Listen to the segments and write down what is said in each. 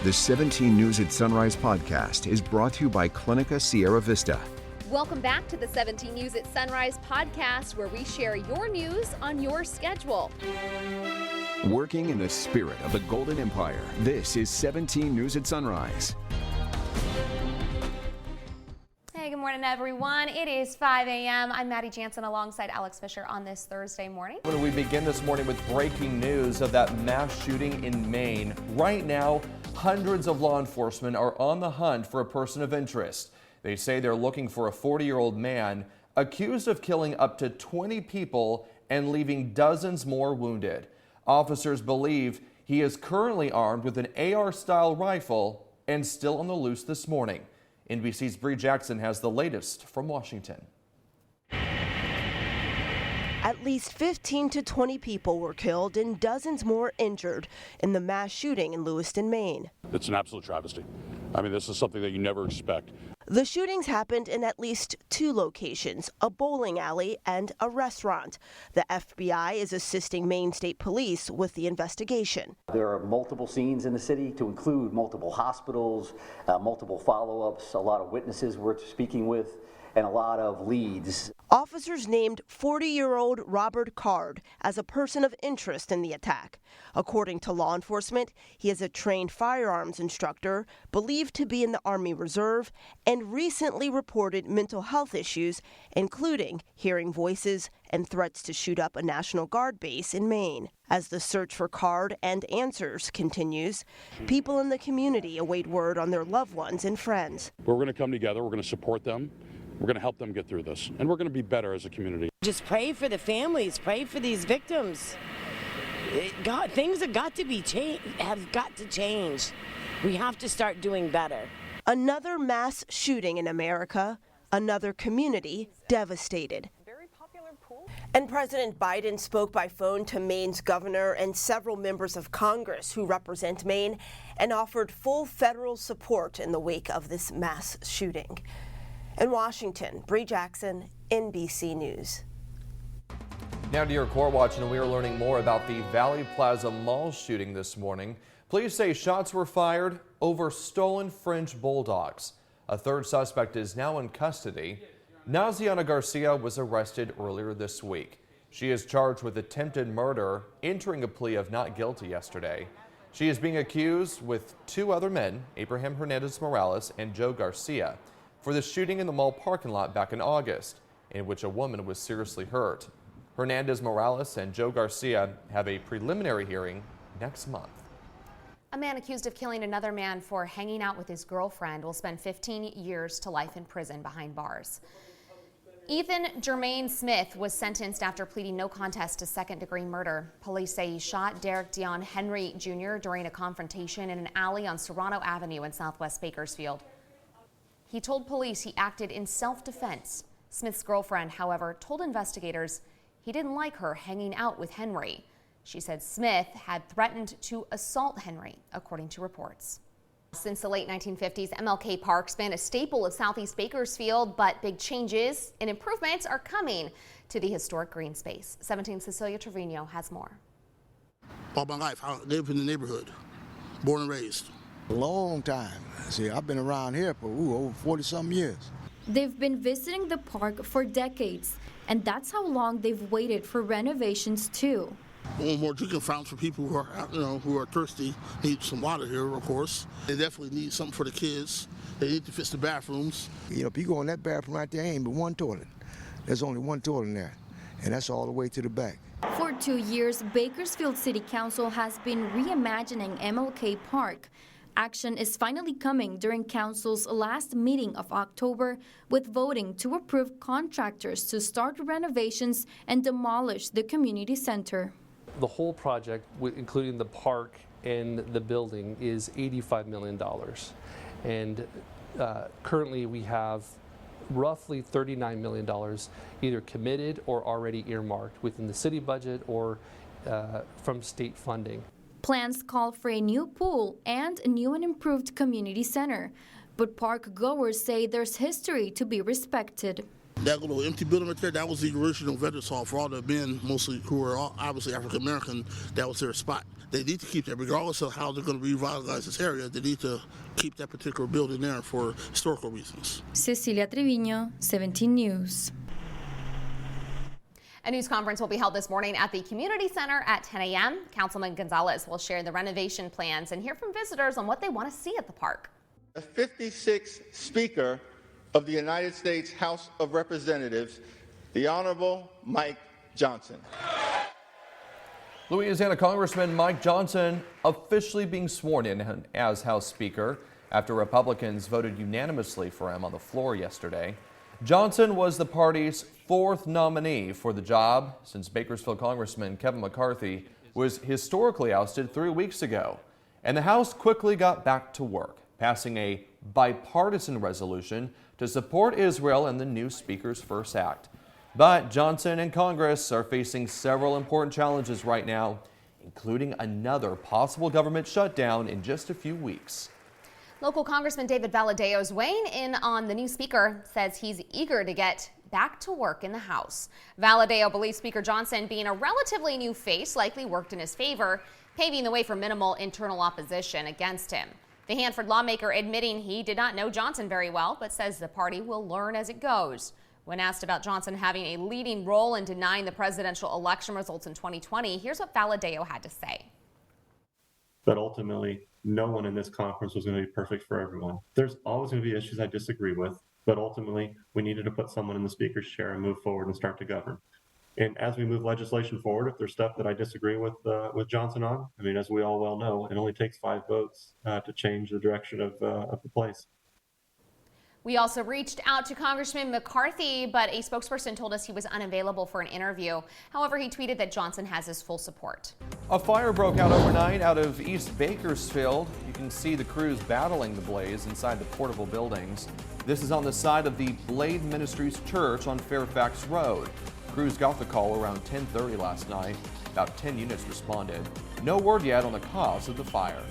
The 17 News at Sunrise podcast is brought to you by Clinica Sierra Vista. Welcome back to the 17 News at Sunrise podcast, where we share your news on your schedule. Working in the spirit of the Golden Empire, this is 17 News at Sunrise. Hey, good morning, everyone. It is 5 a.m. I'm Maddie Jansen alongside Alex Fisher on this Thursday morning. When we begin this morning with breaking news of that mass shooting in Maine. Right now, hundreds of law enforcement are on the hunt for a person of interest. They say they're looking for a 40-year-old man accused of killing up to 20 people and leaving dozens more wounded. Officers believe he is currently armed with an AR-style rifle and still on the loose this morning. NBC's Bree Jackson has the latest from Washington. At least 15 to 20 people were killed and dozens more injured in the mass shooting in Lewiston, Maine. It's an absolute travesty. I mean, this is something that you never expect. The shootings happened in at least two locations, a bowling alley and a restaurant. The FBI is assisting Maine State Police with the investigation. There are multiple scenes in the city, to include multiple hospitals, multiple follow-ups, a lot of witnesses we're speaking with, and a lot of leads. Officers named 40-year-old Robert Card as a person of interest in the attack. According to law enforcement, he is a trained firearms instructor, believed to be in the Army Reserve, and recently reported mental health issues, including hearing voices and threats to shoot up a National Guard base in Maine. As the search for Card and answers continues, people in the community await word on their loved ones and friends. We're going to come together. We're going to support them. We're going to help them get through this, and we're going to be better as a community. Just pray for the families, pray for these victims. God, things have got to change. We have to start doing better. Another mass shooting in America, another community devastated. And President Biden spoke by phone to Maine's governor and several members of Congress who represent Maine and offered full federal support in the wake of this mass shooting. In Washington, Bree Jackson, NBC News. Now to your Core Watch, and we are learning more about the Valley Plaza mall shooting this morning. Police say shots were fired over stolen French bulldogs. A third suspect is now in custody. Naziana Garcia was arrested earlier this week. She is charged with attempted murder, entering a plea of not guilty yesterday. She is being accused with two other men, Abraham Hernandez Morales and Joe Garcia, for the shooting in the mall parking lot back in August, in which a woman was seriously hurt. Hernandez Morales and Joe Garcia have a preliminary hearing next month. A man accused of killing another man for hanging out with his girlfriend will spend 15 years to life in prison behind bars. Ethan Jermaine Smith was sentenced after pleading no contest to second-degree murder. Police say he shot Derek Dion Henry Jr. during a confrontation in an alley on Serrano Avenue in southwest Bakersfield. He told police he acted in self-defense. Smith's girlfriend, however, told investigators he didn't like her hanging out with Henry. She said Smith had threatened to assault Henry, according to reports. Since the late 1950s, MLK Park's been a staple of southeast Bakersfield, but big changes and improvements are coming to the historic green space. 17 Cecilia Trevino has more. All my life, I live in the neighborhood, born and raised. A long time. See, I've been around here for over 40-some years. They've been visiting the park for decades, and that's how long they've waited for renovations too. More drinking fountains for people who are, who are thirsty. Need some water here, of course. They definitely need something for the kids. They need to fix the bathrooms. You know, if you go in that bathroom right there, ain't but one toilet. There's only one toilet in there, and that's all the way to the back. For 2 years, Bakersfield City Council has been reimagining MLK Park. Action is finally coming during Council's last meeting of October, with voting to approve contractors to start renovations and demolish the community center. The whole project, including the park and the building, is $85 million. And currently we have roughly $39 million either committed or already earmarked within the city budget or from state funding. Plans call for a new pool and a new and improved community center. But park goers say there's history to be respected. That little empty building right there, that was the original Veterans Hall for all the men, mostly who were obviously African American. That was their spot. they need to keep that, regardless of how they're going to revitalize this area. They need to keep that particular building there for historical reasons. Cecilia Treviño, 17 News. A news conference will be held this morning at the Community Center at 10 a.m. Councilman Gonzalez will share the renovation plans and hear from visitors on what they want to see at the park. The 56th Speaker of the United States House of Representatives, the Honorable Mike Johnson. Louisiana Congressman Mike Johnson officially being sworn in as House Speaker after Republicans voted unanimously for him on the floor yesterday. Johnson was the party's 4th nominee for the job since Bakersfield Congressman Kevin McCarthy was historically ousted 3 weeks ago. And the House quickly got back to work, passing a bipartisan resolution to support Israel in the new Speaker's first act. But Johnson and Congress are facing several important challenges right now, including another possible government shutdown in just a few weeks. Local Congressman David Valadeo's weighing in on the new Speaker, says he's eager to get back to work in the House. Valadeo believes Speaker Johnson, being a relatively new face, likely worked in his favor, paving the way for minimal internal opposition against him. The Hanford lawmaker admitting he did not know Johnson very well, but says the party will learn as it goes. When asked about Johnson having a leading role in denying the presidential election results in 2020, here's what Valadeo had to say. But ultimately, no one in this conference was going to be perfect for everyone. There's always going to be issues I disagree with, but ultimately, we needed to put someone in the Speaker's chair and move forward and start to govern. And as we move legislation forward, if there's stuff that I disagree with Johnson on, I mean, as we all well know, it only takes 5 votes to change the direction of the place. We also reached out to Congressman McCarthy, but a spokesperson told us he was unavailable for an interview. However, he tweeted that Johnson has his full support. A fire broke out overnight out of East Bakersfield. You can see the crews battling the blaze inside the portable buildings. This is on the side of the Blade Ministries Church on Fairfax Road. Crews got the call around 10:30 last night. About 10 units responded. No word yet on the cause of the fire.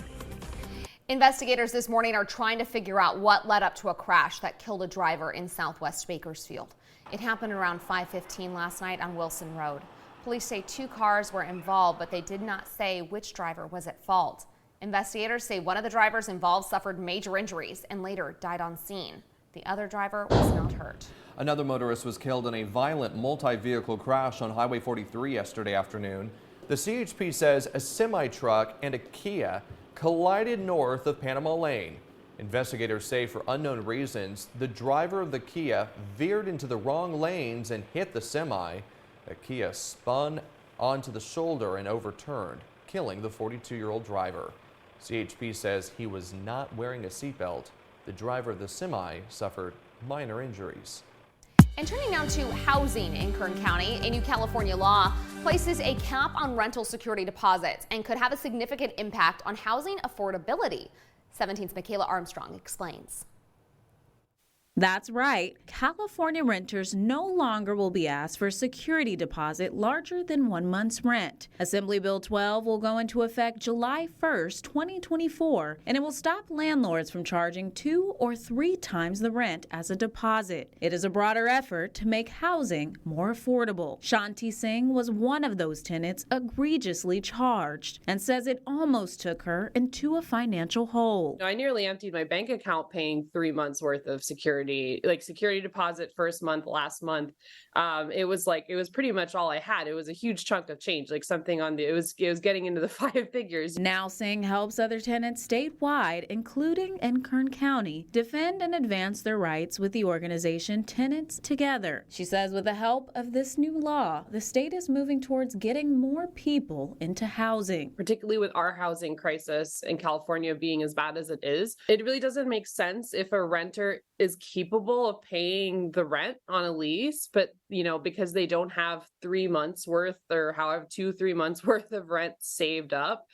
Investigators this morning are trying to figure out what led up to a crash that killed a driver in southwest Bakersfield. It happened around 5:15 last night on Wilson Road. Police say 2 cars were involved, but they did not say which driver was at fault. Investigators say one of the drivers involved suffered major injuries and later died on scene. The other driver was not hurt. Another motorist was killed in a violent multi-vehicle crash on Highway 43 yesterday afternoon. The CHP says a semi-truck and a Kia collided north of Panama Lane. Investigators say for unknown reasons, the driver of the Kia veered into the wrong lanes and hit the semi. The Kia spun onto the shoulder and overturned, killing the 42-year-old driver. CHP says he was not wearing a seatbelt. The driver of the semi suffered minor injuries. And turning now to housing in Kern County, a new California law places a cap on rental security deposits and could have a significant impact on housing affordability. 17's Michaela Armstrong explains. That's right. California renters no longer will be asked for a security deposit larger than 1 month's rent. Assembly Bill 12 will go into effect July 1st, 2024, and it will stop landlords from charging 2 or 3 times the rent as a deposit. It is a broader effort to make housing more affordable. Shanti Singh was one of those tenants egregiously charged and says it almost took her into a financial hole. I nearly emptied my bank account paying 3 months worth of security deposit first month, last month. It was pretty much all I had. It was a huge chunk of change, like something on the, it was getting into the 5 figures. Now Singh helps other tenants statewide, including in Kern County, defend and advance their rights with the organization Tenants Together. She says with the help of this new law, the state is moving towards getting more people into housing. Particularly with our housing crisis in California being as bad as it is, it really doesn't make sense if a renter is capable of paying the rent on a lease, but because they don't have 3 months worth or however 2-3 months worth of rent saved up,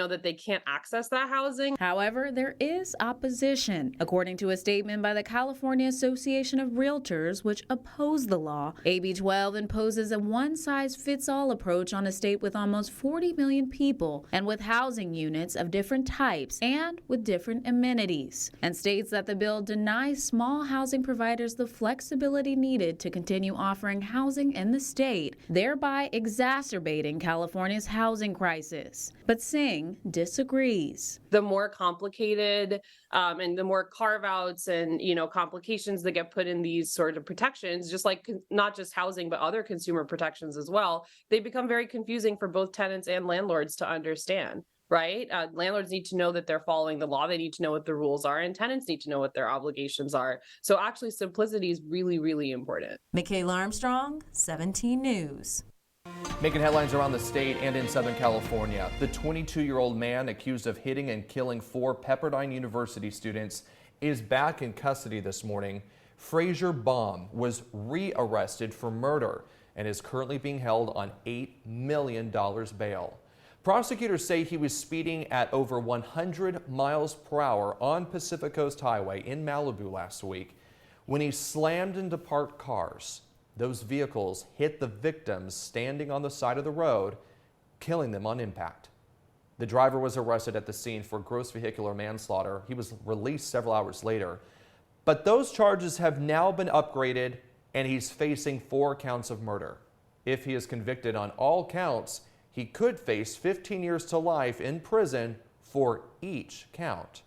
that they can't access that housing. However, there is opposition. According to a statement by the California Association of Realtors, which oppose the law, AB 12 imposes a one-size-fits-all approach on a state with almost 40 million people and with housing units of different types and with different amenities, and states that the bill denies small housing providers the flexibility needed to continue offering housing in the state, thereby exacerbating California's housing crisis. But Singh King disagrees. The more complicated and the more carve-outs and, complications that get put in these sort of protections, just like not just housing, but other consumer protections as well, they become very confusing for both tenants and landlords to understand. Right? Landlords need to know that they're following the law. They need to know what the rules are, and tenants need to know what their obligations are. So actually, simplicity is really, really important. Michaela Armstrong, 17 News. Making headlines around the state and in Southern California. The 22-year-old man accused of hitting and killing 4 Pepperdine University students is back in custody this morning. Frazier Baum was rearrested for murder and is currently being held on $8 million bail. Prosecutors say he was speeding at over 100 miles per hour on Pacific Coast Highway in Malibu last week when he slammed into parked cars. Those vehicles hit the victims standing on the side of the road, killing them on impact. The driver was arrested at the scene for gross vehicular manslaughter. He was released several hours later. But those charges have now been upgraded, and he's facing 4 counts of murder. If he is convicted on all counts, he could face 15 years to life in prison for each count.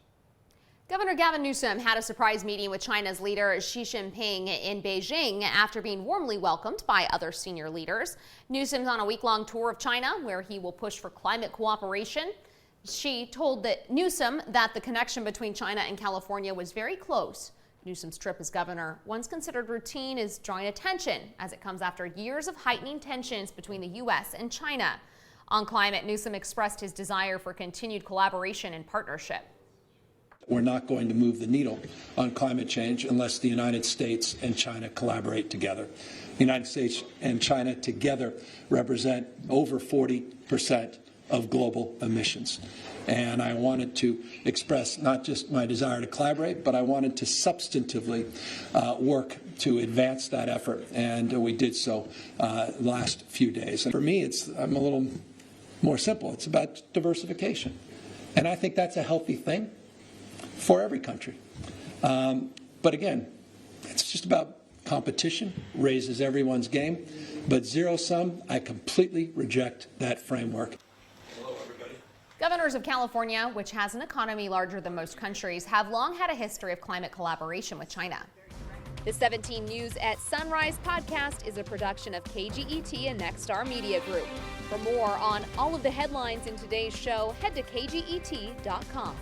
Governor Gavin Newsom had a surprise meeting with China's leader Xi Jinping in Beijing after being warmly welcomed by other senior leaders. Newsom's on a week-long tour of China where he will push for climate cooperation. Xi told Newsom that the connection between China and California was very close. Newsom's trip as governor, once considered routine, is drawing attention as it comes after years of heightening tensions between the U.S. and China. On climate, Newsom expressed his desire for continued collaboration and partnership. We're not going to move the needle on climate change unless the United States and China collaborate together. The United States and China together represent over 40% of global emissions. And I wanted to express not just my desire to collaborate, but I wanted to substantively work to advance that effort. And we did so the last few days. And for me, I'm a little more simple. It's about diversification. And I think that's a healthy thing for every country. But again, it's just about competition, raises everyone's game. But zero sum, I completely reject that framework. Governors of California, which has an economy larger than most countries, have long had a history of climate collaboration with China. The 17 News at Sunrise podcast is a production of KGET and Nexstar Media Group. For more on all of the headlines in today's show, head to kget.com.